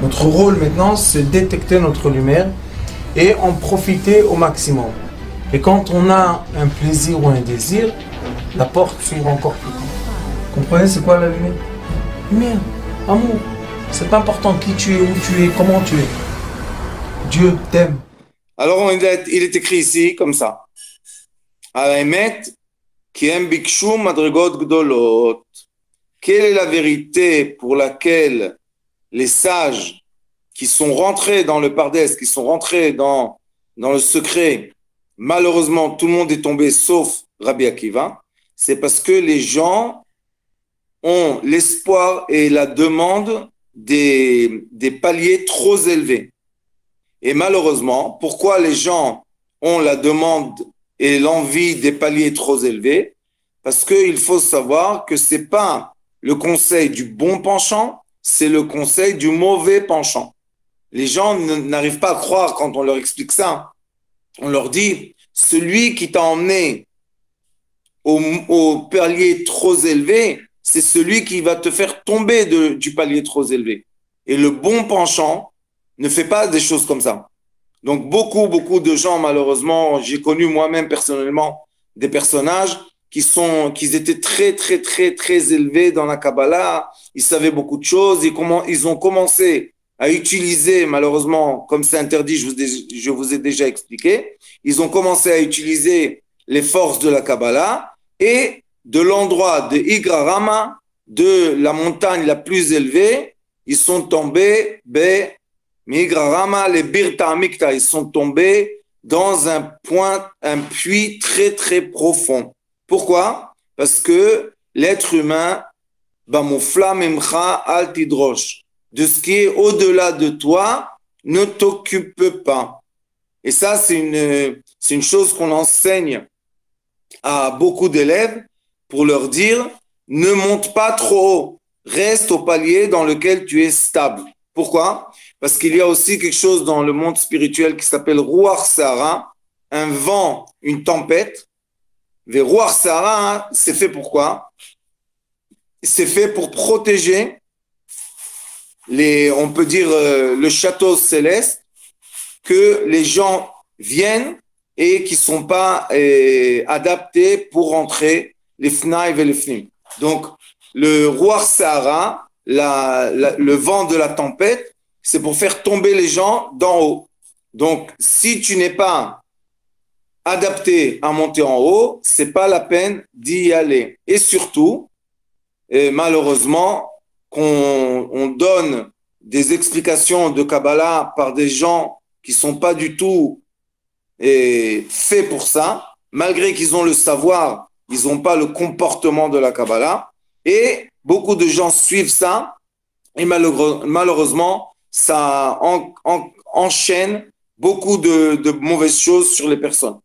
Notre rôle maintenant, c'est détecter notre lumière et en profiter au maximum. Et quand on a un plaisir ou un désir, la porte s'ouvre encore plus grand. Comprenez, c'est quoi la lumière? Lumière, amour. C'est pas important qui tu es, où tu es, comment tu es. Dieu t'aime. Alors, il est écrit ici comme ça. Haemet, ki hem bikshu madrigot gdolot. Quelle est la vérité pour laquelle les sages qui sont rentrés dans le Pardès, qui sont rentrés dans le secret, malheureusement, tout le monde est tombé sauf Rabbi Akiva, c'est parce que les gens ont l'espoir et la demande des paliers trop élevés. Et malheureusement, pourquoi les gens ont la demande et l'envie des paliers trop élevés? Parce qu'il faut savoir que ce n'est pas le conseil du bon penchant, c'est le conseil du mauvais penchant. Les gens n'arrivent pas à croire quand on leur explique ça. On leur dit, celui qui t'a emmené au palier trop élevé, c'est celui qui va te faire tomber du palier trop élevé. Et le bon penchant ne fait pas des choses comme ça. Donc beaucoup de gens, malheureusement, j'ai connu moi-même personnellement des personnages qui étaient très élevés dans la Kabbalah, ils savaient beaucoup de choses, ils ont commencé à utiliser, malheureusement, comme c'est interdit, je vous ai déjà expliqué, ils ont commencé à utiliser les forces de la Kabbalah et de l'endroit de Igra Rama, de la montagne la plus élevée, ils sont tombés, Migra Rama, les Birta Amikta, ils sont tombés dans un puits très profond. Pourquoi? Parce que l'être humain, Bamufla Memcha Al Tidrosh, de ce qui est au-delà de toi, ne t'occupe pas. Et ça, c'est une chose qu'on enseigne à beaucoup d'élèves pour leur dire, ne monte pas trop haut, reste au palier dans lequel tu es stable. Pourquoi? Parce qu'il y a aussi quelque chose dans le monde spirituel qui s'appelle Ruach Sahara, un vent, une tempête. Mais Ruach Sahara, c'est fait pour quoi? C'est fait pour protéger on peut dire, le château céleste, que les gens viennent et qui ne sont pas adaptés pour rentrer les Fnaïv et les Fnim. Donc, le Ruach Sahara, le vent de la tempête, c'est pour faire tomber les gens d'en haut. Donc, si tu n'es pas adapté à monter en haut, c'est pas la peine d'y aller. Et surtout, malheureusement, qu'on donne des explications de Kabbalah par des gens qui sont pas du tout faits pour ça, malgré qu'ils ont le savoir, ils n'ont pas le comportement de la Kabbalah. Et beaucoup de gens suivent ça, et malheureusement, ça enchaîne beaucoup de mauvaises choses sur les personnes.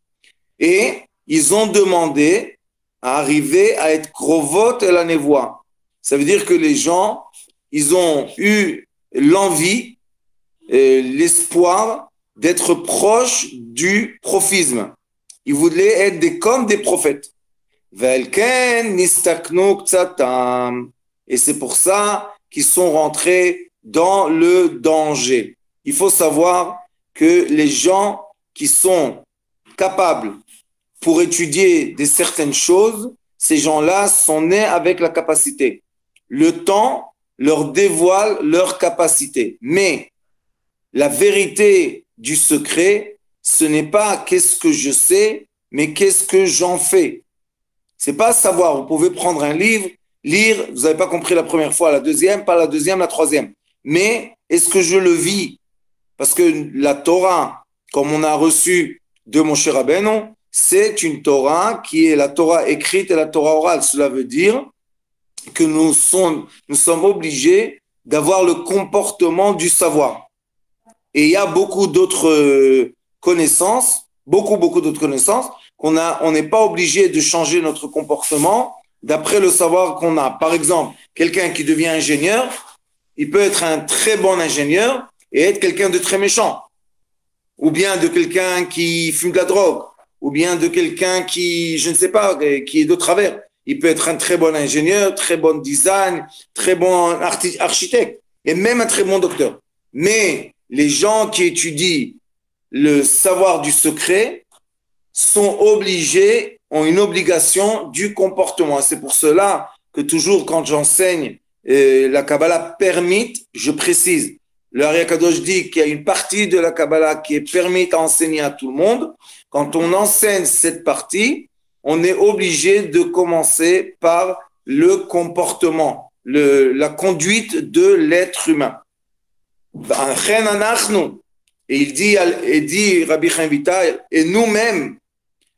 Et ils ont demandé à arriver à être Krovot et la Nevoie. Ça veut dire que les gens, ils ont eu l'envie, l'espoir d'être proches du prophisme. Ils voulaient être comme des prophètes. Et c'est pour ça qu'ils sont rentrés dans le danger. Il faut savoir que les gens qui sont capables pour étudier certaines choses, ces gens-là sont nés avec la capacité. Le temps leur dévoile leur capacité. Mais la vérité du secret, ce n'est pas qu'est-ce que je sais, mais qu'est-ce que j'en fais. C'est pas savoir. Vous pouvez prendre un livre, lire, vous n'avez pas compris la première fois, la deuxième, pas la deuxième, la troisième. Mais est-ce que je le vis? Parce que la Torah, comme on a reçu de Moshe Rabbeinu, c'est une Torah qui est la Torah écrite et la Torah orale. Cela veut dire que nous sommes obligés d'avoir le comportement du savoir. Et il y a beaucoup d'autres connaissances, beaucoup d'autres connaissances, on n'est pas obligé de changer notre comportement d'après le savoir qu'on a. Par exemple, quelqu'un qui devient ingénieur, il peut être un très bon ingénieur et être quelqu'un de très méchant. Ou bien de quelqu'un qui fume de la drogue. Ou bien de quelqu'un qui, je ne sais pas, qui est de travers. Il peut être un très bon ingénieur, très bon design, très bon architecte et même un très bon docteur. Mais les gens qui étudient le savoir du secret sont obligés, ont une obligation du comportement. C'est pour cela que toujours quand j'enseigne la Kabbalah permite, je précise. Le Ari Akadosh dit qu'il y a une partie de la Kabbalah qui est permise à enseigner à tout le monde. Quand on enseigne cette partie, on est obligé de commencer par le comportement, la conduite de l'être humain. Et il dit Rabbi Chaim Vital, et nous-mêmes,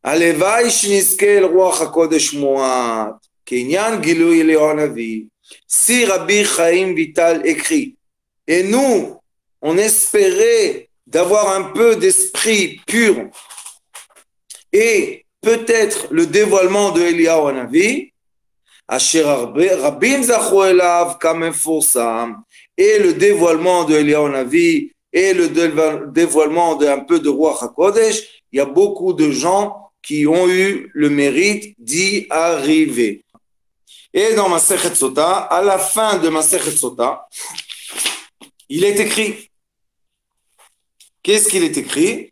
הלוואי שנזכה אל רוח הקודש מועט, כעניין גילוי אליהו הנביא. Si Rabbi Chaim Vital écrit, et nous, on espérait d'avoir un peu d'esprit pur et peut-être le dévoilement de Eliyahu Hanavi, Asher Rabim Zachu Elav Kamefoursam, et le dévoilement de Eliyahu Hanavi et le dévoilement d'un peu de Ruach HaKodesh, il y a beaucoup de gens qui ont eu le mérite d'y arriver. Et dans Masechet Sota, à la fin de Masechet Sota, il est écrit. Qu'est-ce qu'il est écrit?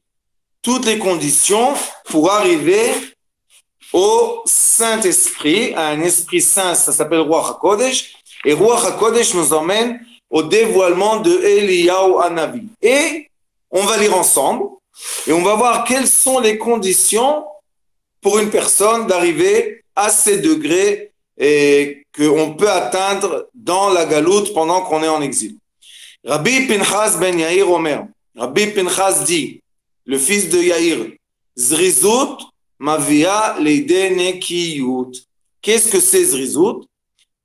Toutes les conditions pour arriver au Saint-Esprit, à un Esprit Saint, ça s'appelle Ruach HaKodesh, et Ruach HaKodesh nous emmène au dévoilement de Eliyahu Hanavi. Et on va lire ensemble, et on va voir quelles sont les conditions pour une personne d'arriver à ces degrés et qu'on peut atteindre dans la galoute pendant qu'on est en exil. Rabbi Pinchas ben Yair Omer, Rabbi Pinchas dit, le fils de Yair, Zrizut mavia leide nekiyut. Qu'est-ce que c'est Zrizut?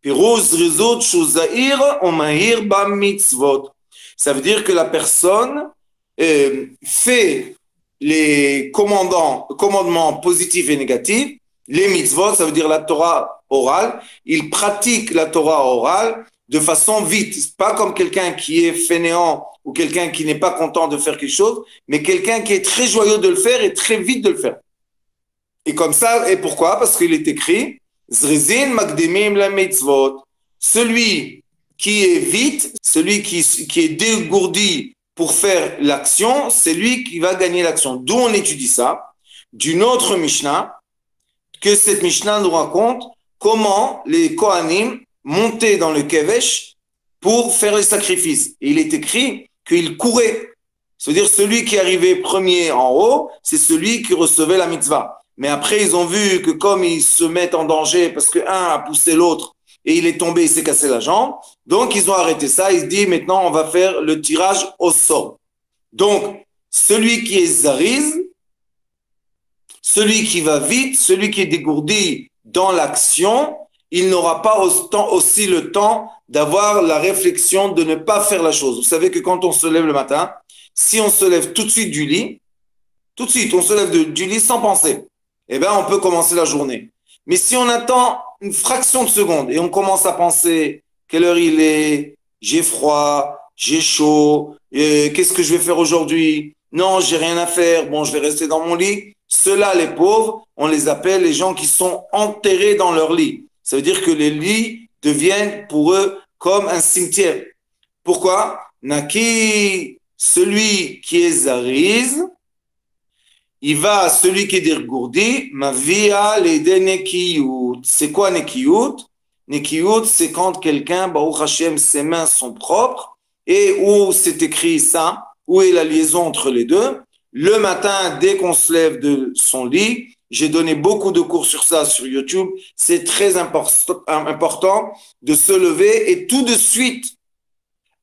Pirou Zrizut shuzair o mahir ba mitzvot. Ça veut dire que la personne fait les commandements positifs et négatifs, les mitzvot, ça veut dire la Torah orale, il pratique la Torah orale de façon vite. C'est pas comme quelqu'un qui est fainéant ou quelqu'un qui n'est pas content de faire quelque chose, mais quelqu'un qui est très joyeux de le faire et très vite de le faire. Et comme ça, et pourquoi? Parce qu'il est écrit, Zrizin makdimim la mitzvot. Celui qui est vite, celui qui est dégourdi pour faire l'action, c'est lui qui va gagner l'action. D'où on étudie ça? D'une autre Mishnah, que cette Mishnah nous raconte comment les Kohanim montaient dans le Kevesh pour faire les sacrifices. Et il est écrit qu'ils couraient. C'est-à-dire celui qui arrivait premier en haut, c'est celui qui recevait la mitzvah. Mais après, ils ont vu que comme ils se mettent en danger parce qu'un a poussé l'autre et il est tombé, il s'est cassé la jambe, donc ils ont arrêté ça. Ils se disent maintenant on va faire le tirage au sort. Donc, celui qui est zariz, celui qui va vite, celui qui est dégourdi dans l'action, il n'aura pas aussi le temps d'avoir la réflexion de ne pas faire la chose. Vous savez que quand on se lève le matin, si on se lève tout de suite du lit, tout de suite, on se lève du lit sans penser, eh bien, on peut commencer la journée. Mais si on attend une fraction de seconde et on commence à penser quelle heure il est, j'ai froid, j'ai chaud, qu'est-ce que je vais faire aujourd'hui? Non, j'ai rien à faire, bon, je vais rester dans mon lit. Ceux-là, les pauvres, on les appelle les gens qui sont enterrés dans leur lit. Ça veut dire que les lits deviennent pour eux comme un cimetière. Pourquoi? Naki, celui qui est zariz, il va, celui qui est dégourdi, ma via les nekiyut. C'est quoi nekiyut? Nekiyut, c'est quand quelqu'un, Baruch Hashem, ses mains sont propres, et où c'est écrit ça, où est la liaison entre les deux. Le matin, dès qu'on se lève de son lit, j'ai donné beaucoup de cours sur ça sur YouTube, c'est très important de se lever et tout de suite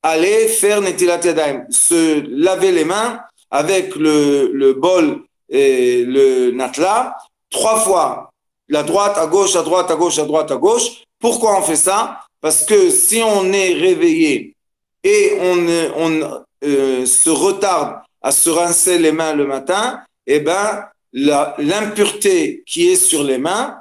aller faire Netilat Yadayim, se laver les mains avec le bol et le natla, 3 fois, la droite à gauche, à droite, à gauche, à droite, à gauche. Pourquoi on fait ça? Parce que si on est réveillé et on se retarde à se rincer les mains le matin, eh ben, l'impureté qui est sur les mains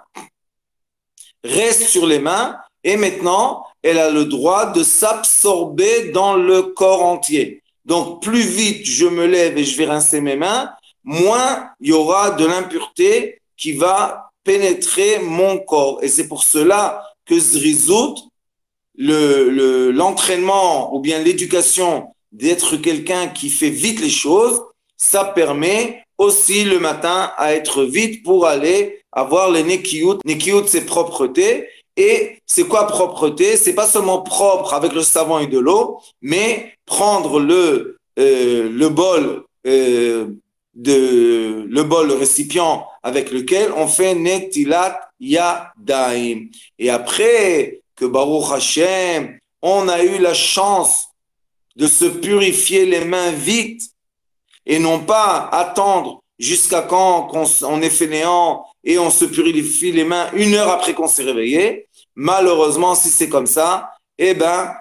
reste sur les mains et maintenant, elle a le droit de s'absorber dans le corps entier. Donc, plus vite je me lève et je vais rincer mes mains, moins il y aura de l'impureté qui va pénétrer mon corps. Et c'est pour cela que Zrizut, l'entraînement ou bien l'éducation d'être quelqu'un qui fait vite les choses, ça permet aussi le matin à être vite pour aller avoir les nekiyut. Nekiyut, c'est propreté. Et c'est quoi propreté? C'est pas seulement propre avec le savon et de l'eau, mais prendre le bol, le récipient avec lequel on fait netilat yadayim. Et après que Baruch Hashem, on a eu la chance de se purifier les mains vite et non pas attendre jusqu'à quand on est fainéant et on se purifie les mains 1 heure après qu'on s'est réveillé. Malheureusement, si c'est comme ça, eh ben,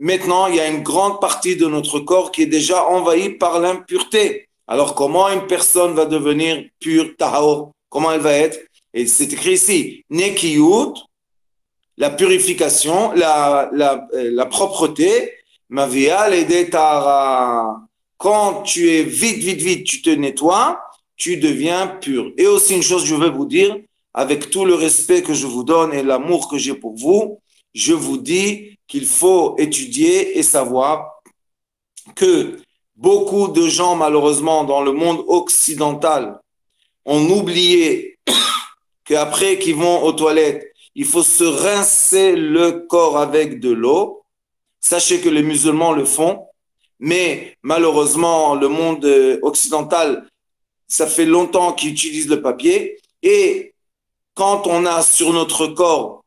maintenant, il y a une grande partie de notre corps qui est déjà envahie par l'impureté. Alors, comment une personne va devenir pure, tahor? Comment elle va être? Et c'est écrit ici, nekiyut, la purification, la propreté, mavia l'aider tahara. Quand tu es vite, tu te nettoies, tu deviens pur. Et aussi une chose, je vais vous dire, avec tout le respect que je vous donne et l'amour que j'ai pour vous, je vous dis qu'il faut étudier et savoir que beaucoup de gens, malheureusement, dans le monde occidental, ont oublié qu'après qu'ils vont aux toilettes, il faut se rincer le corps avec de l'eau. Sachez que les musulmans le font, mais malheureusement, le monde occidental, ça fait longtemps qu'ils utilisent le papier. Et quand on a sur notre corps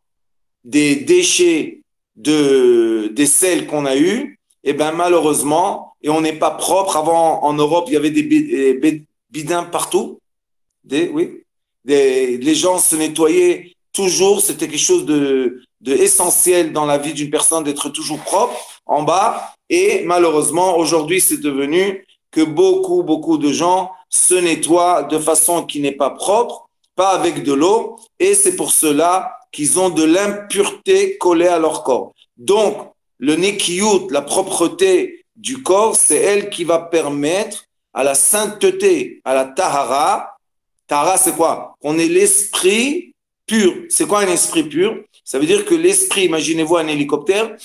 des déchets des sels qu'on a eus, et ben malheureusement, et on n'est pas propre. Avant, en Europe, il y avait des bidins partout. Les gens se nettoyaient toujours. C'était quelque chose de essentiel dans la vie d'une personne d'être toujours propre en bas. Et malheureusement, aujourd'hui, c'est devenu que beaucoup de gens se nettoient de façon qui n'est pas propre, pas avec de l'eau. Et c'est pour cela qu'ils ont de l'impureté collée à leur corps. Donc, le nekiyut, la propreté du corps, c'est elle qui va permettre à la sainteté, à la tahara. Tahara, c'est quoi? On est l'esprit pur. C'est quoi un esprit pur? Ça veut dire que l'esprit, imaginez-vous un hélicoptère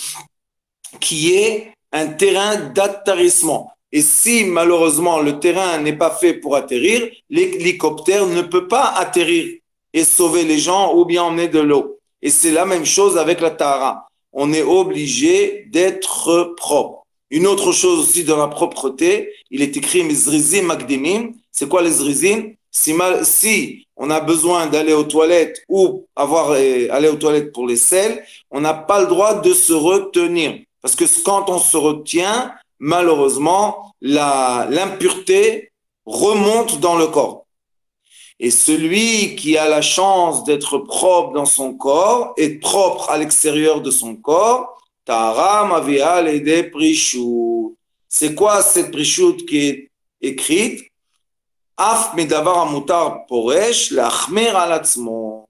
qui est un terrain d'atterrissement. Et si malheureusement le terrain n'est pas fait pour atterrir, l'hélicoptère ne peut pas atterrir et sauver les gens ou bien emmener de l'eau. Et c'est la même chose avec la tahara. On est obligé d'être propre. Une autre chose aussi dans la propreté, il est écrit Mizrizim Makdimim. C'est quoi les zrizim? Si on a besoin d'aller aux toilettes ou aller aux toilettes pour les selles, on n'a pas le droit de se retenir. Parce que quand on se retient, malheureusement, l'impureté remonte dans le corps. Et celui qui a la chance d'être propre dans son corps est propre à l'extérieur de son corps. Tahara mavia l'ede prishut. C'est quoi cette prishut qui est écrite? Af medavar amutar poresh lachmer alatzmo.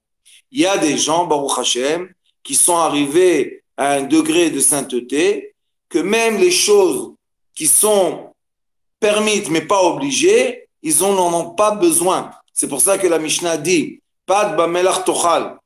Il y a des gens, Baruch Hashem, qui sont arrivés à un degré de sainteté que même les choses qui sont permises mais pas obligées, ils n'en ont pas besoin. C'est pour ça que la Mishnah dit Pad bamelach tochal,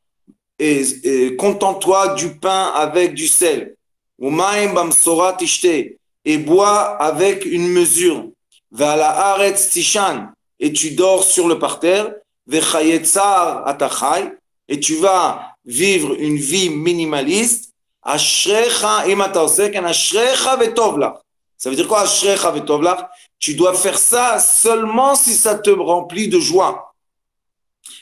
et contente-toi du pain avec du sel. Umaim bamsora tishte, et bois avec une mesure. Ve'ala haaretz tishan, et tu dors sur le parterre. Ve'chayetzar atachai, et tu vas vivre une vie minimaliste. Ashrecha imata oseken ashrecha vetovlach. Ça veut dire quoi ashrecha vetovlach? Tu dois faire ça seulement si ça te remplit de joie.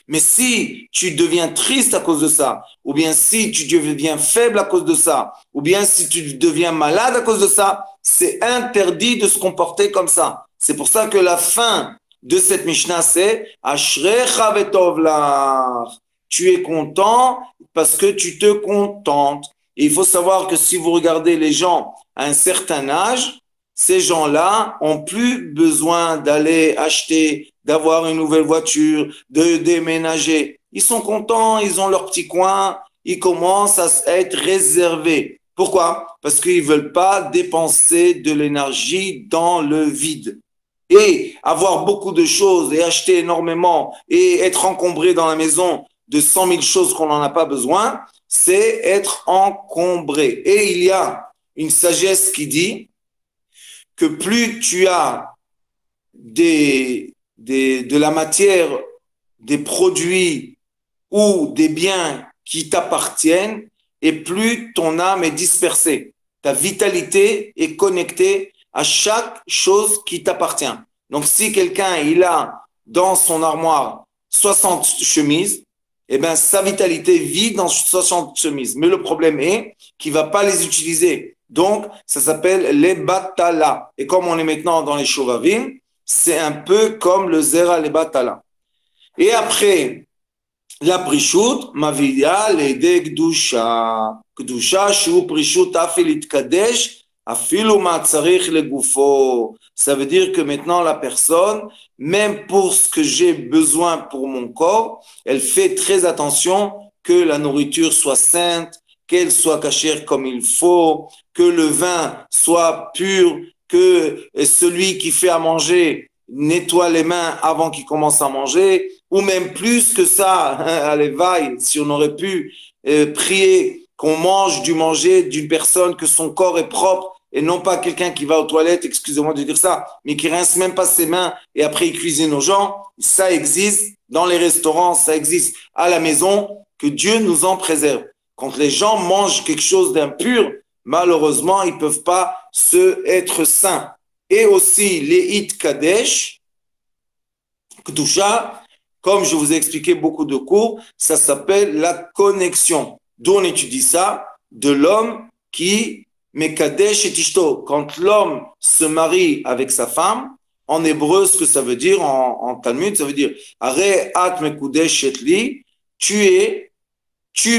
Mais si tu deviens triste à cause de ça, ou bien si tu deviens faible à cause de ça, ou bien si tu deviens malade à cause de ça, c'est interdit de se comporter comme ça. C'est pour ça que la fin de cette Mishnah, c'est Ashrecha vetovlach. Tu es content parce que tu te contentes. Et il faut savoir que si vous regardez les gens à un certain âge, ces gens-là ont plus besoin d'aller acheter, d'avoir une nouvelle voiture, de déménager. Ils sont contents, ils ont leur petit coin, ils commencent à être réservés. Pourquoi? Parce qu'ils veulent pas dépenser de l'énergie dans le vide. Et avoir beaucoup de choses et acheter énormément et être encombré dans la maison de 100 000 choses qu'on n'en a pas besoin, c'est être encombré. Et il y a une sagesse qui dit que plus tu as de la matière, des produits ou des biens qui t'appartiennent, et plus ton âme est dispersée. Ta vitalité est connectée à chaque chose qui t'appartient. Donc, si quelqu'un, il a dans son armoire 60 chemises, eh bien, sa vitalité vit dans 60 chemises. Mais le problème est qu'il ne va pas les utiliser. Donc, ça s'appelle les batala. Et comme on est maintenant dans les shovavim, c'est un peu comme le zera les batala. Et après, la prishut, maviya l'ede gdusha. Gdusha, shu prishut afilit kadesh, afilu ma'tzarich legufo. Ça veut dire que maintenant la personne, même pour ce que j'ai besoin pour mon corps, elle fait très attention que la nourriture soit sainte, qu'elle soit cachère comme il faut, que le vin soit pur, que celui qui fait à manger nettoie les mains avant qu'il commence à manger, ou même plus que ça, à l'éveil, si on aurait pu prier qu'on mange du manger d'une personne, que son corps est propre, et non pas quelqu'un qui va aux toilettes, excusez-moi de dire ça, mais qui rince même pas ses mains et après il cuisine aux gens. Ça existe dans les restaurants, ça existe à la maison, que Dieu nous en préserve. Quand les gens mangent quelque chose d'impur, malheureusement, ils peuvent pas être saints. Et aussi les Hit Kadesh, Kedusha, comme je vous ai expliqué beaucoup de cours, ça s'appelle la connexion. D'où on étudie ça, de l'homme qui Mekadesh et Tishto. Quand l'homme se marie avec sa femme, en hébreu, ce que ça veut dire, en Talmud, ça veut dire Are at mekudesh etli, tu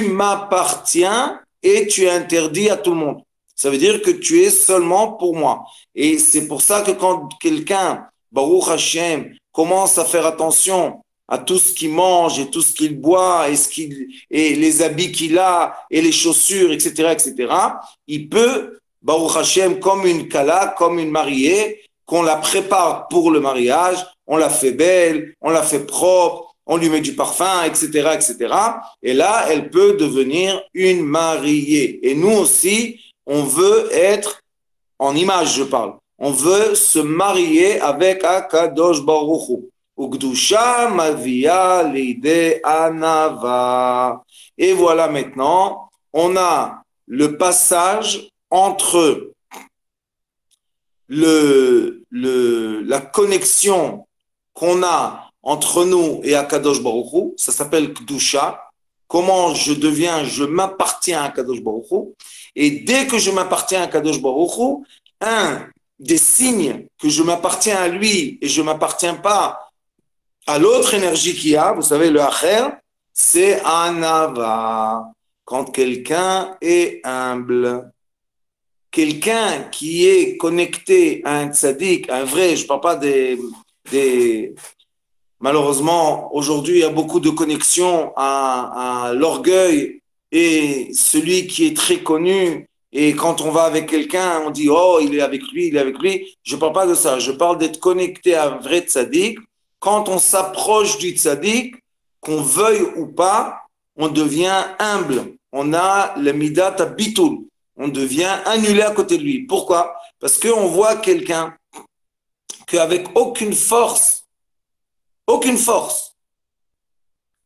m'appartiens et tu es interdit à tout le monde. Ça veut dire que tu es seulement pour moi. Et c'est pour ça que quand quelqu'un, Baruch Hashem, commence à faire attention à tout ce qu'il mange et tout ce qu'il boit et les habits qu'il a et les chaussures, etc., il peut, Baruch Hashem, comme une kala, comme une mariée, qu'on la prépare pour le mariage, on la fait belle, on la fait propre, on lui met du parfum, etc., etc. Et là, elle peut devenir une mariée. Et nous aussi, on veut être, en image je parle, on veut se marier avec Akadosh Baruch Hu. Ugdusha mavia l'ide anava. Et voilà maintenant, on a le passage entre la connexion qu'on a entre nous et Akadosh Baruch Hu. Ça s'appelle Kdusha. Comment je m'appartiens à Akadosh Baruch Hu. Et dès que je m'appartiens à Akadosh Baruch Hu, un des signes que je m'appartiens à lui et je m'appartiens pas à l'autre énergie qu'il y a, vous savez, le Acher, c'est Anava. Quand quelqu'un est humble, quelqu'un qui est connecté à un tzaddik, un vrai, je ne parle pas des... Malheureusement, aujourd'hui, il y a beaucoup de connexions à l'orgueil et celui qui est très connu. Et quand on va avec quelqu'un, on dit « Oh, il est avec lui, il est avec lui ». Je ne parle pas de ça. Je parle d'être connecté à un vrai tzaddik. Quand on s'approche du tzaddik, qu'on veuille ou pas, on devient humble. On a le midat bitul. On devient annulé à côté de lui. Pourquoi? Parce qu'on voit quelqu'un qu'avec aucune force,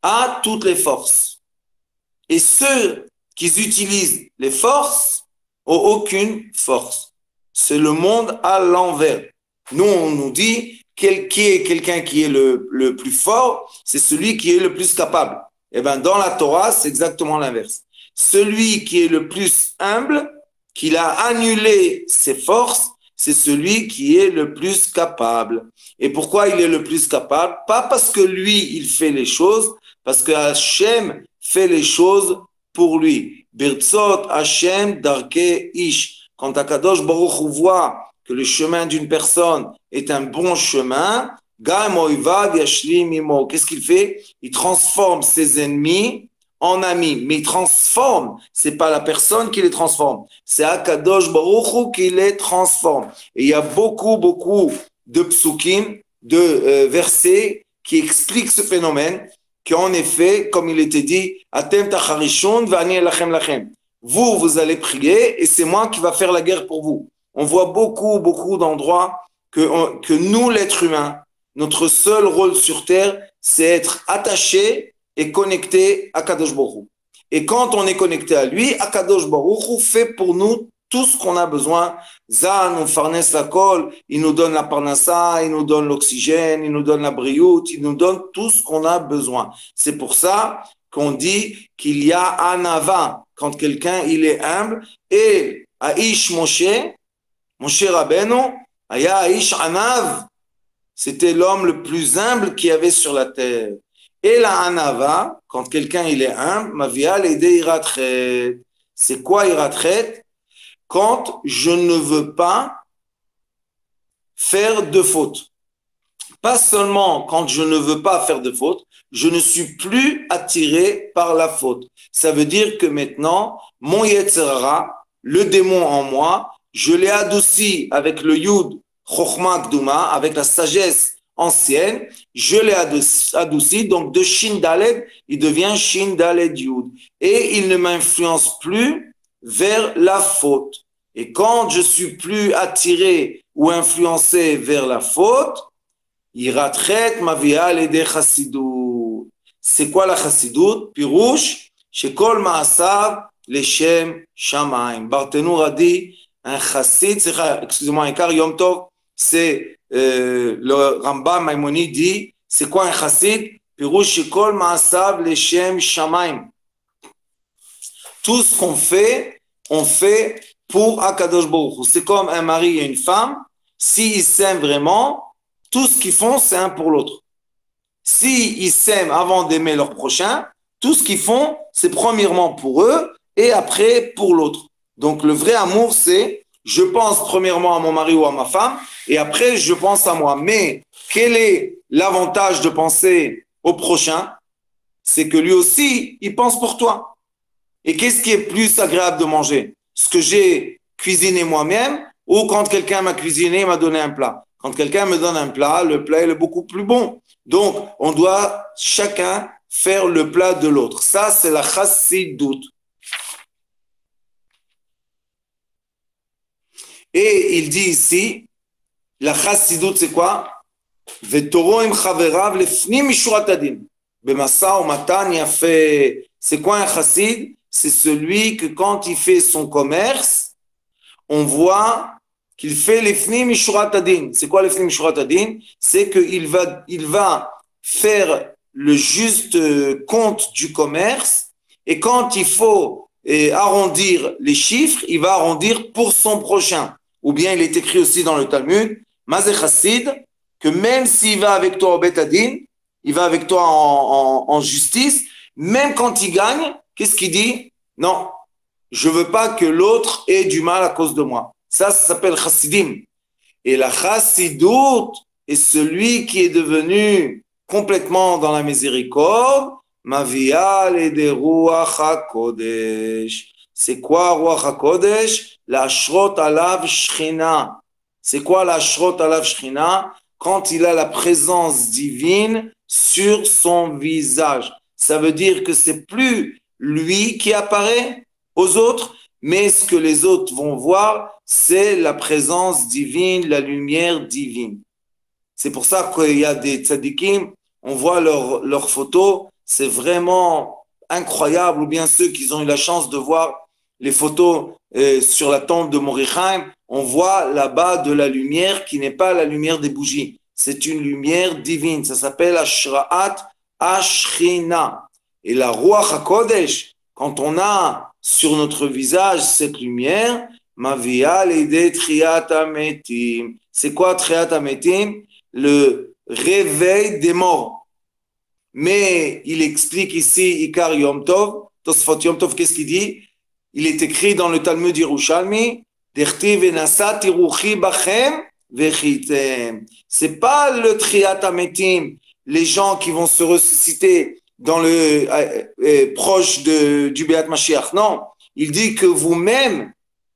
a toutes les forces. Et ceux qui utilisent les forces ont aucune force. C'est le monde à l'envers. Nous, on nous dit qui est quelqu'un qui est le plus fort, c'est celui qui est le plus capable. Et bien, dans la Torah, c'est exactement l'inverse. Celui qui est le plus humble, qu'il a annulé ses forces, c'est celui qui est le plus capable. Et pourquoi il est le plus capable? Pas parce que lui, il fait les choses, parce que Hachem fait les choses pour lui. Birtzot Hachem darke ish. Quand Akadosh Baruch Hu voit que le chemin d'une personne est un bon chemin, qu'est-ce qu'il fait? Il transforme ses ennemis en amis. Mais il transforme, c'est pas la personne qui les transforme, c'est Akadosh Baruch Hu qui les transforme. Et il y a beaucoup de psukim, de versets qui expliquent ce phénomène, qu'en effet, comme il était dit, Atem tacharishun v'ani elachem lachem. Vous allez prier et c'est moi qui va faire la guerre pour vous. on voit beaucoup d'endroits que nous, l'être humain, notre seul rôle sur Terre, c'est être attaché et connecté à Kadosh Baruch Hu. Et quand on est connecté à lui, Akadosh Baruch Hu fait pour nous tout ce qu'on a besoin. Zan, on farnesse la colle, il nous donne la parnassa, il nous donne l'oxygène, il nous donne la brioute, il nous donne tout ce qu'on a besoin. C'est pour ça qu'on dit qu'il y a anava, quand quelqu'un il est humble, et Aish Moshe Rabbeinu, Aya Aish Anav, c'était l'homme le plus humble qu'il y avait sur la terre. Et la anava, quand quelqu'un il est humble, mavia l'aider iratret. C'est quoi iratret? Quand je ne veux pas faire de faute. Pas seulement quand je ne veux pas faire de faute, je ne suis plus attiré par la faute. Ça veut dire que maintenant, mon Yetzerara, le démon en moi, je l'ai adouci avec le Yud Chochma Gduma, avec la sagesse ancienne, je l'ai adouci, donc de Shin Daled, il devient Shin Daled Yud. Et il ne m'influence plus vers la faute. Et quand je suis plus attiré ou influencé vers la faute, Yiratret Mavia Lede Chassidut. C'est quoi la Chassidut? Pirouche, Shekol Maasav Leshem Shamaim. Barthénour a dit, un Chassid, excusez-moi, un Kar Yom Tov, c'est le Rambam Maimoni dit, c'est quoi un chassid? Pirouche Shekol Maasav Leshem Shamaim. Tout ce qu'on fait, on fait pour Akadosh Baruch Hu. C'est comme un mari et une femme, s'ils s'aiment vraiment, tout ce qu'ils font, c'est un pour l'autre. S'ils s'aiment avant d'aimer leur prochain, tout ce qu'ils font, c'est premièrement pour eux et après pour l'autre. Donc le vrai amour, c'est je pense premièrement à mon mari ou à ma femme et après je pense à moi. Mais quel est l'avantage de penser au prochain? C'est que lui aussi, il pense pour toi. Et qu'est-ce qui est plus agréable de manger? Ce que j'ai cuisiné moi-même ou quand quelqu'un m'a cuisiné et m'a donné un plat? Quand quelqu'un me donne un plat, le plat il est beaucoup plus bon. Donc, on doit chacun faire le plat de l'autre. Ça, c'est la chassidut. Et il dit ici, la chassidut, c'est quoi? Vetoro im chaverav lefnim mishurat adin. Bemasa ou matan yafe. C'est quoi un chassid? C'est celui que quand il fait son commerce, on voit qu'il fait lefnim mishurat adin. C'est quoi lefnim mishurat adin? C'est qu'il va faire le juste compte du commerce et quand il faut arrondir les chiffres, il va arrondir pour son prochain. Ou bien il est écrit aussi dans le Talmud, Mazé Chassid, que même s'il va avec toi au Bet Adin, il va avec toi en justice, même quand il gagne, qu'est-ce qu'il dit? Non, je veux pas que l'autre ait du mal à cause de moi. Ça s'appelle Chassidim. Et la Chassidut est celui qui est devenu complètement dans la miséricorde, Mavia le Ruach HaKodesh. C'est quoi Ruach HaKodesh? La Ashrot Alav Shechina. C'est quoi la Ashrot Alav Shechina? Quand il a la présence divine sur son visage. Ça veut dire que c'est plus lui qui apparaît aux autres, mais ce que les autres vont voir, c'est la présence divine, la lumière divine. C'est pour ça qu'il y a des tzadikim, on voit leurs photos, c'est vraiment incroyable, ou bien ceux qui ont eu la chance de voir les photos sur la tombe de Mordechai, on voit là-bas de la lumière qui n'est pas la lumière des bougies, c'est une lumière divine, ça s'appelle Ashra'at Ashrina. Et la Ruach HaKodesh, quand on a sur notre visage cette lumière, Mavia l'idée Triat Ametim. C'est quoi Triat Ametim? Le réveil des morts. Mais il explique ici Ikar Yom Tov, Tosfot Yom Tov, qu'est-ce qu'il dit? Il est écrit dans le Talmud Yerushalmi, Dertiv enasat iruchi bachem vechitem. C'est pas le Triat Ametim, les gens qui vont se ressusciter dans le proche du Beat Mashiach. Non, il dit que vous-même,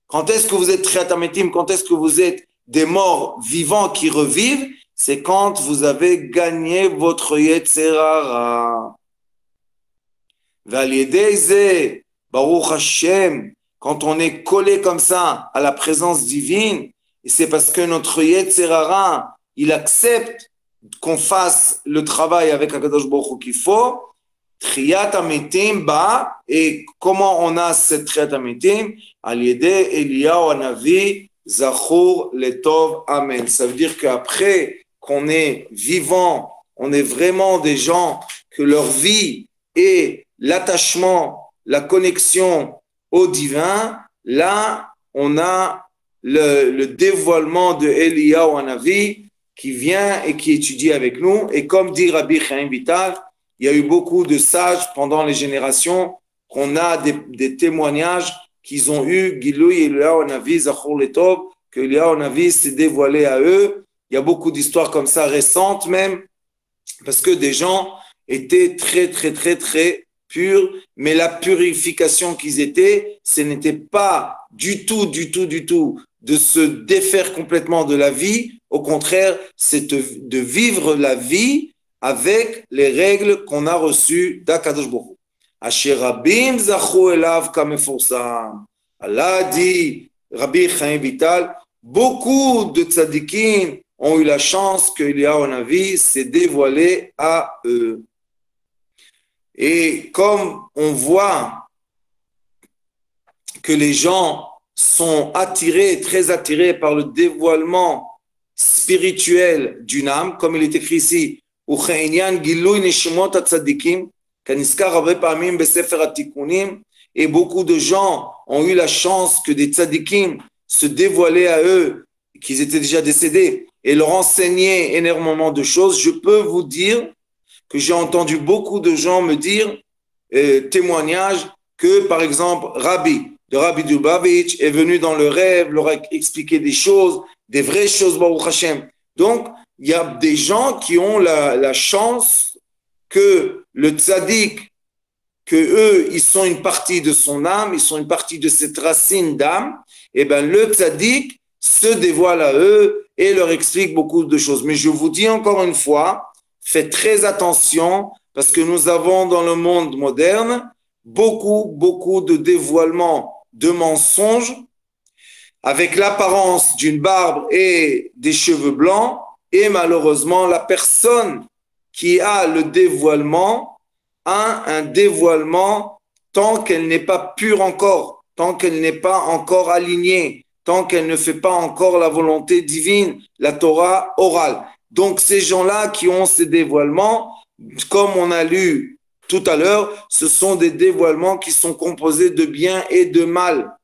quand est-ce que vous êtes Triat Ametim, quand est-ce que vous êtes des morts vivants qui revivent? C'est quand vous avez gagné votre Yetzerara. V'al yedei ze, Baruch Hashem, quand on est collé comme ça à la présence divine, et c'est parce que notre Yetzer Hara, il accepte qu'on fasse le travail avec Akadosh Baruch Hu qu'il faut. Triyat Ametim ba, et comment on a cette Triyat Ametim? Al Yede Eliyahu Hanavi Zachur Letov Amen. Ça veut dire qu'après qu'on est vivant, on est vraiment des gens que leur vie et l'attachement, la connexion au divin, là, on a le dévoilement de Eliyahu Hanavi qui vient et qui étudie avec nous. Et comme dit Rabbi Chaim Vital, il y a eu beaucoup de sages pendant les générations qu'on a des témoignages qu'ils ont eu, Gilouy Eliyahu Hanavi Zachor Letov, que Eliyahu Hanavi s'est dévoilé à eux. Il y a beaucoup d'histoires comme ça, récentes même, parce que des gens étaient très, très, très, très purs, mais la purification qu'ils étaient, ce n'était pas du tout de se défaire complètement de la vie. Au contraire, c'est de vivre la vie avec les règles qu'on a reçues d'Akadosh Baruch Hu. Asher Rabim Zachu Elav Kameforsam. Allah dit, Rabbi Chaim Vital, beaucoup de tzadikim ont eu la chance que Eliyahu Hanavi s'est dévoilé à eux. Et comme on voit que les gens sont attirés, très attirés par le dévoilement spirituel d'une âme, comme il est écrit ici, et beaucoup de gens ont eu la chance que des tzadikim se dévoilaient à eux, qu'ils étaient déjà décédés, et leur enseignaient énormément de choses. Je peux vous dire que j'ai entendu beaucoup de gens me dire, témoignages, que par exemple, Rabbi Dubavitch est venu dans le rêve, leur a expliqué des choses, des vraies choses, Baruch Hashem. Donc, il y a des gens qui ont la chance que le tzaddik, que eux, ils sont une partie de son âme, ils sont une partie de cette racine d'âme, et bien le tzaddik se dévoile à eux et leur explique beaucoup de choses. Mais je vous dis encore une fois, faites très attention parce que nous avons dans le monde moderne beaucoup de dévoilements de mensonges avec l'apparence d'une barbe et des cheveux blancs, et malheureusement la personne qui a le dévoilement a un dévoilement tant qu'elle n'est pas pure encore, tant qu'elle n'est pas encore alignée, tant qu'elle ne fait pas encore la volonté divine, la Torah orale. Donc ces gens-là qui ont ces dévoilements, comme on a lu tout à l'heure, ce sont des dévoilements qui sont composés de bien et de mal.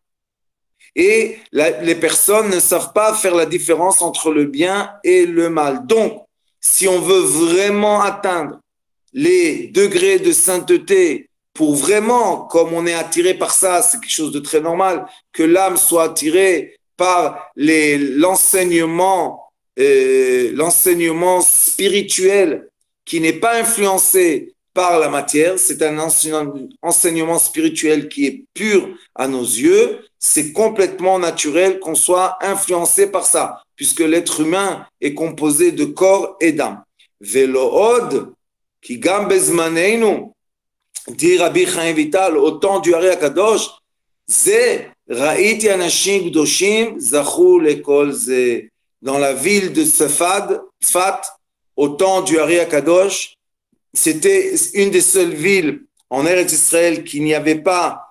Et les personnes ne savent pas faire la différence entre le bien et le mal. Donc, si on veut vraiment atteindre les degrés de sainteté, pour vraiment, comme on est attiré par ça, c'est quelque chose de très normal, que l'âme soit attirée par l'enseignement spirituel qui n'est pas influencé par la matière, c'est un enseignement spirituel qui est pur à nos yeux, c'est complètement naturel qu'on soit influencé par ça, puisque l'être humain est composé de corps et d'âme. Velood, qui gam bezmaneinu, dit Rabbi Chaim Vital, au temps du Ari Akadosh, ze ra'iti anashim gdoshim zachu lekol ze. Dans la ville de Tzfat, au temps du Ari Akadosh, c'était une des seules villes en Eretz Israël qui n'y avait pas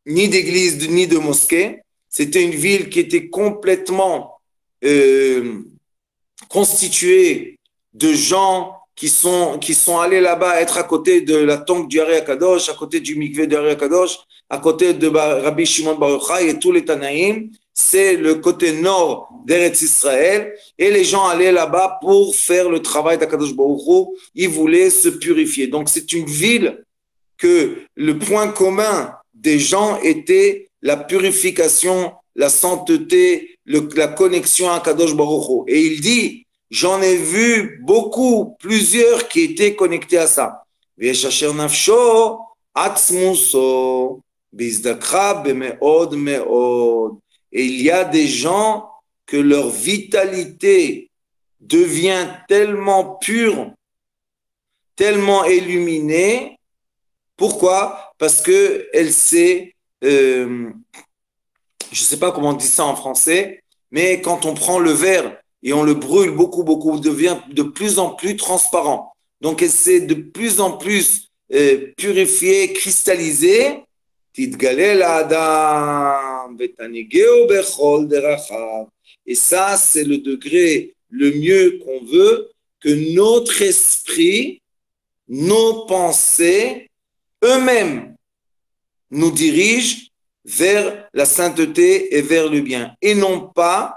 ni d'église ni de mosquée. C'était une ville qui était complètement constituée de gens qui sont allés là-bas être à côté de la tombe du Ari Akadosh, à côté du mikvé du Ari Akadosh, à côté de Rabbi Shimon Bar Yochai et tous les Tanaïm. C'est le côté nord d'Eretz Israël, et les gens allaient là-bas pour faire le travail d'Akadosh Baruch Hu. Ils voulaient se purifier. Donc c'est une ville que le point commun des gens était la purification, la sainteté, la connexion à Akadosh Baruch Hu. Et il dit, j'en ai vu plusieurs qui étaient connectés à ça. V'yesh asher nafsho atzmuso bizdakra bemeod meod. Et il y a des gens que leur vitalité devient tellement pure, tellement illuminée. Pourquoi? Parce qu'elle s'est je ne sais pas comment on dit ça en français, mais quand on prend le verre et on le brûle beaucoup, beaucoup, devient de plus en plus transparent. Donc, elle s'est de plus en plus purifiée, cristallisée. Titgalel Adam vetanigeo bechol derachav. Et ça, c'est le degré le mieux qu'on veut, que notre esprit, nos pensées, eux-mêmes nous dirigent vers la sainteté et vers le bien. Et non pas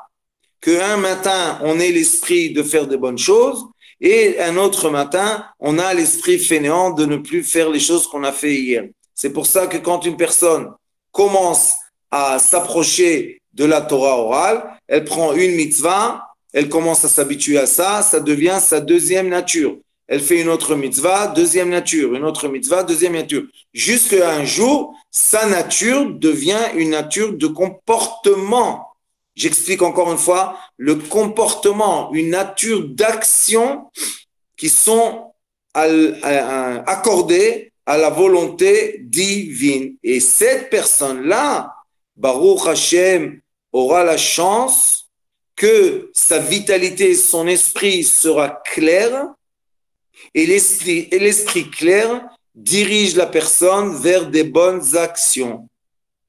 qu'un matin, on ait l'esprit de faire de bonnes choses et un autre matin, on a l'esprit fainéant de ne plus faire les choses qu'on a fait hier. C'est pour ça que quand une personne commence à s'approcher de la Torah orale, elle prend une mitzvah, elle commence à s'habituer à ça, ça devient sa deuxième nature. Elle fait une autre mitzvah, deuxième nature, une autre mitzvah, deuxième nature. Jusqu'à un jour, sa nature devient une nature de comportement. J'explique encore une fois, le comportement, une nature d'action qui sont accordées à la volonté divine. Et cette personne-là, Baruch Hashem, aura la chance que sa vitalité, son esprit sera clair et l'esprit clair dirige la personne vers des bonnes actions.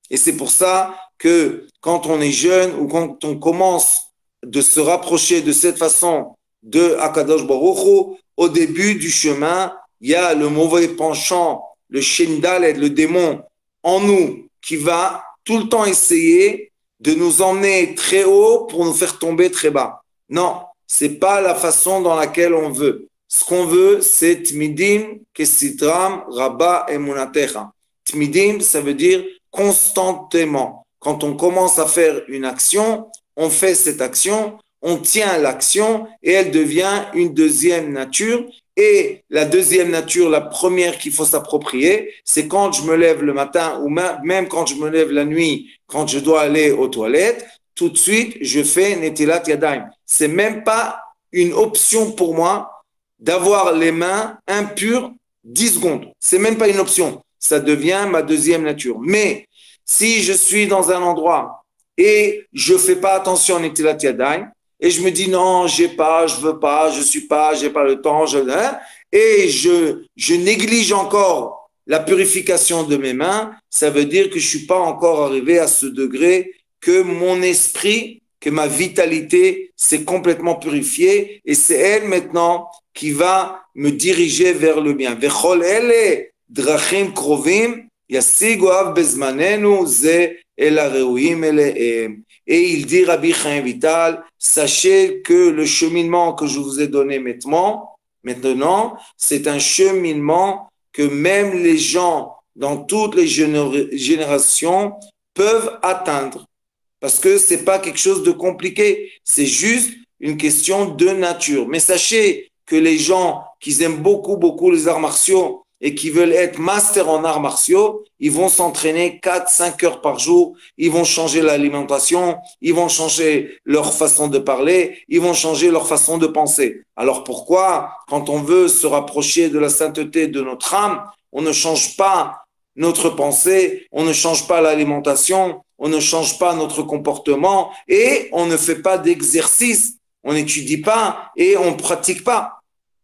Et c'est pour ça que quand on est jeune ou quand on commence de se rapprocher de cette façon de Akadosh Baruch Hu, au début du chemin, il y a le mauvais penchant, le Shindal et le démon en nous qui va tout le temps essayer de nous emmener très haut pour nous faire tomber très bas. Non, c'est pas la façon dans laquelle on veut. Ce qu'on veut, c'est Tmidim, Kesitram, Rabba, Emunatecha. Tmidim, ça veut dire constamment. Quand on commence à faire une action, on fait cette action, on tient l'action et elle devient une deuxième nature. Et la deuxième nature, la première qu'il faut s'approprier, c'est quand je me lève le matin ou même quand je me lève la nuit, quand je dois aller aux toilettes, tout de suite, je fais Netilat Yadayim. C'est même pas une option pour moi d'avoir les mains impures 10 secondes. C'est même pas une option. Ça devient ma deuxième nature. Mais si je suis dans un endroit et je fais pas attention à Netilat Yadayim, et je me dis non, j'ai pas, je veux pas, je suis pas, j'ai pas le temps, et je néglige encore la purification de mes mains, ça veut dire que je suis pas encore arrivé à ce degré que mon esprit, que ma vitalité s'est complètement purifiée, et c'est elle maintenant qui va me diriger vers le bien. Vechol ele drachim krovim yasigu av bezmanenu ze el areuim elehem. Et il dit, Rabbi Chaim Vital, sachez que le cheminement que je vous ai donné maintenant, c'est un cheminement que même les gens dans toutes les générations peuvent atteindre. Parce que c'est pas quelque chose de compliqué, c'est juste une question de nature. Mais sachez que les gens qui aiment beaucoup, beaucoup les arts martiaux et qui veulent être master en arts martiaux, ils vont s'entraîner 4-5 heures par jour, ils vont changer l'alimentation, ils vont changer leur façon de parler, ils vont changer leur façon de penser. Alors pourquoi, quand on veut se rapprocher de la sainteté de notre âme, on ne change pas notre pensée, on ne change pas l'alimentation, on ne change pas notre comportement et on ne fait pas d'exercice, on n'étudie pas et on ne pratique pas.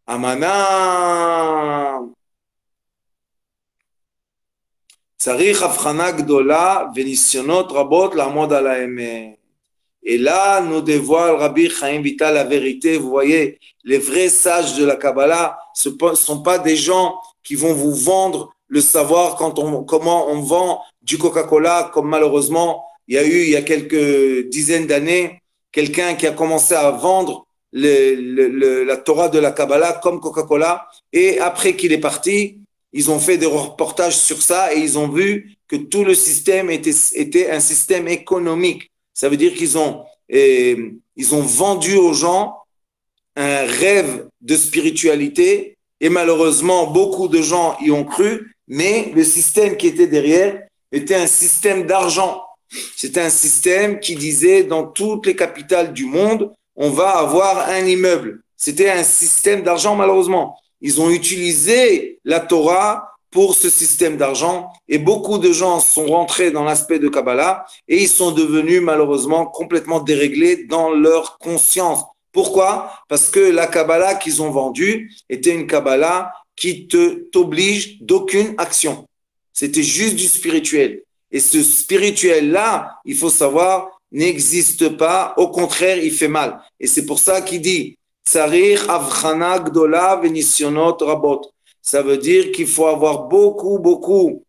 Amana. צריך הבחנה גדולה וניסיונות רבות לעמוד על האמת. Et là, nous dévoile Rabbi Chaim Vital la vérité. Vous voyez, les vrais sages de la Kabbalah, ce ne sont pas des gens qui vont vous vendre le savoir comment on vend du Coca-Cola, comme malheureusement, il y a quelques dizaines d'années, quelqu'un qui a commencé à vendre la Torah de la Kabbalah comme Coca-Cola. Et après qu'il est parti, ils ont fait des reportages sur ça et ils ont vu que tout le système était un système économique. Ça veut dire qu'ils ont vendu aux gens un rêve de spiritualité et malheureusement, beaucoup de gens y ont cru, mais le système qui était derrière était un système d'argent. C'était un système qui disait dans toutes les capitales du monde, on va avoir un immeuble. C'était un système d'argent malheureusement. Ils ont utilisé la Torah pour ce système d'argent et beaucoup de gens sont rentrés dans l'aspect de Kabbalah et ils sont devenus malheureusement complètement déréglés dans leur conscience. Pourquoi? Parce que la Kabbalah qu'ils ont vendue était une Kabbalah qui t'oblige d'aucune action. C'était juste du spirituel. Et ce spirituel-là, il faut savoir, n'existe pas. Au contraire, il fait mal. Et c'est pour ça qu'il dit Tsarich avchana gdola venisionot rabot. Ça veut dire qu'il faut avoir beaucoup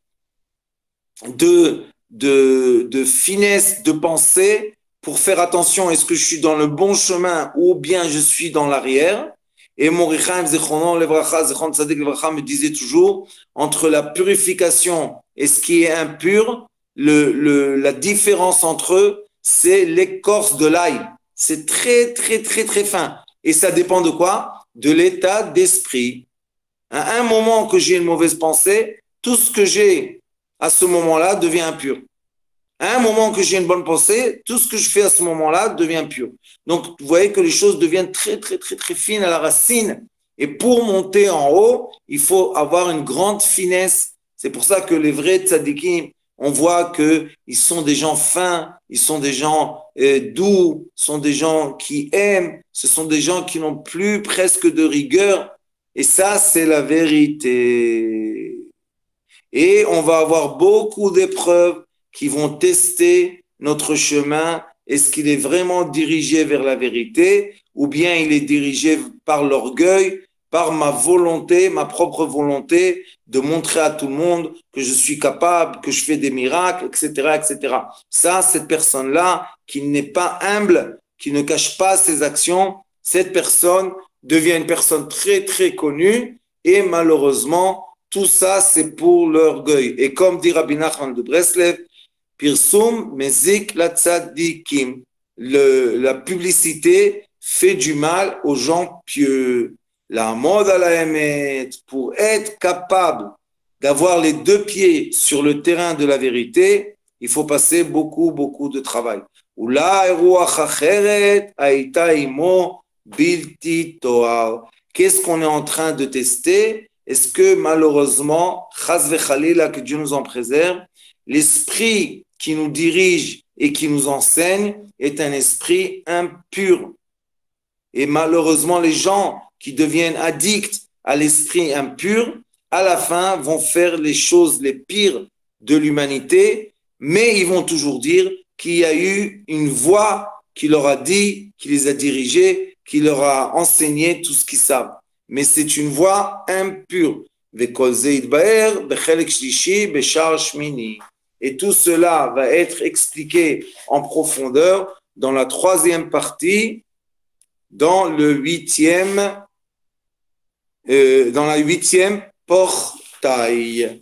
de finesse de pensée pour faire attention. Est-ce que je suis dans le bon chemin ou bien je suis dans l'arrière? Et Morichaim Zechonon Levracha, Zechon Tzadik Levracha me disait toujours, entre la purification et ce qui est impur, la différence entre eux, c'est l'écorce de l'ail. C'est très fin. Et ça dépend de quoi? De l'état d'esprit. À un moment que j'ai une mauvaise pensée, tout ce que j'ai à ce moment-là devient impur. À un moment que j'ai une bonne pensée, tout ce que je fais à ce moment-là devient pur. Donc, vous voyez que les choses deviennent très fines à la racine. Et pour monter en haut, il faut avoir une grande finesse. C'est pour ça que les vrais tzadikim, on voit qu'ils sont des gens fins, ils sont des gens doux, sont des gens qui aiment, ce sont des gens qui n'ont plus presque de rigueur. Et ça, c'est la vérité. Et on va avoir beaucoup d'épreuves qui vont tester notre chemin. Est-ce qu'il est vraiment dirigé vers la vérité ou bien il est dirigé par l'orgueil, par ma volonté, ma propre volonté de montrer à tout le monde que je suis capable, que je fais des miracles, etc. Ça, cette personne-là qui n'est pas humble, qui ne cache pas ses actions, cette personne devient une personne très connue et malheureusement, tout ça, c'est pour l'orgueil. Et comme dit Rabbi Nachman de Breslev, Pirsum mezik la tzadikim. La publicité fait du mal aux gens pieux. La mode à la émet, pour être capable d'avoir les deux pieds sur le terrain de la vérité, il faut passer beaucoup de travail. Qu'est-ce qu'on est en train de tester? Est-ce que malheureusement, chas vechalila, que Dieu nous en préserve, l'esprit qui nous dirige et qui nous enseigne est un esprit impur. Et malheureusement, les gens qui deviennent addicts à l'esprit impur, à la fin, vont faire les choses les pires de l'humanité, mais ils vont toujours dire qu'il y a eu une voix qui leur a dit, qui les a dirigés, qui leur a enseigné tout ce qu'ils savent. Mais c'est une voix impure. Et tout cela va être expliqué en profondeur dans la troisième partie, dans la huitième portail.